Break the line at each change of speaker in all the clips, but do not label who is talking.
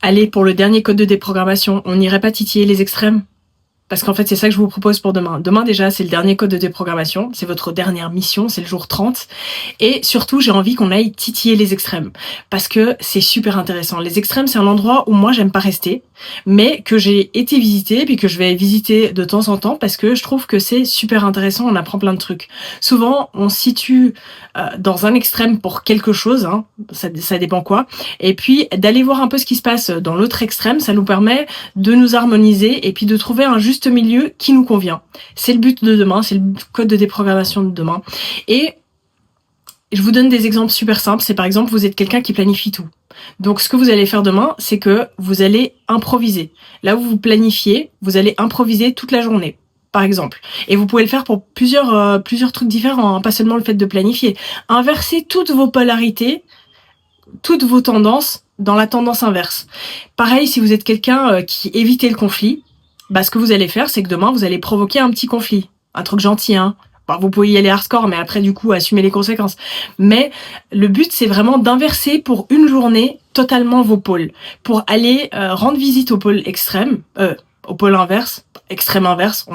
Allez, pour le dernier code de déprogrammation, on n'irait pas titiller les extrêmes? Parce qu'en fait, c'est ça que je vous propose pour demain. Demain, déjà, c'est le dernier code de déprogrammation. C'est votre dernière mission, c'est le jour 30. Et surtout, j'ai envie qu'on aille titiller les extrêmes. Parce que c'est super intéressant. Les extrêmes, c'est un endroit où moi, j'aime pas rester. Mais que j'ai été visiter, puis que je vais visiter de temps en temps, parce que je trouve que c'est super intéressant, on apprend plein de trucs. Souvent, on se situe dans un extrême pour quelque chose, hein, ça dépend quoi. Et puis, d'aller voir un peu ce qui se passe dans l'autre extrême, ça nous permet de nous harmoniser et puis de trouver un juste milieu qui nous convient. C'est le but de demain, c'est le code de déprogrammation de demain. Et je vous donne des exemples super simples. C'est par exemple, vous êtes quelqu'un qui planifie tout. Donc ce que vous allez faire demain, c'est que vous allez improviser. Là où vous planifiez, vous allez improviser toute la journée, par exemple. Et vous pouvez le faire pour plusieurs trucs différents, hein, pas seulement le fait de planifier. Inverser toutes vos polarités, toutes vos tendances dans la tendance inverse. Pareil, si vous êtes quelqu'un qui évite le conflit, bah, ce que vous allez faire, c'est que demain, vous allez provoquer un petit conflit. Un truc gentil, hein. Bon, vous pouvez y aller hardcore, mais après, du coup, assumer les conséquences. Mais le but, c'est vraiment d'inverser pour une journée totalement vos pôles. Pour aller rendre visite au pôle extrême, au pôle inverse, extrême inverse,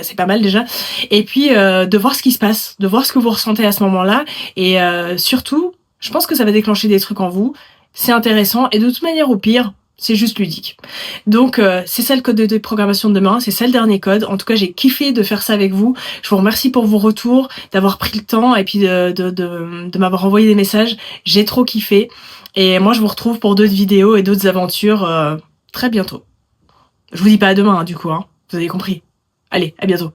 c'est pas mal déjà. Et puis, de voir ce qui se passe, de voir ce que vous ressentez à ce moment-là. Et surtout, je pense que ça va déclencher des trucs en vous. C'est intéressant. Et de toute manière, au pire, c'est juste ludique. Donc c'est ça le code de déprogrammation de demain, c'est ça le dernier code. En tout cas, j'ai kiffé de faire ça avec vous. Je vous remercie pour vos retours, d'avoir pris le temps et puis de m'avoir envoyé des messages. J'ai trop kiffé. Et moi, je vous retrouve pour d'autres vidéos et d'autres aventures très bientôt. Je vous dis pas à demain, hein, du coup, hein. Vous avez compris. Allez, à bientôt.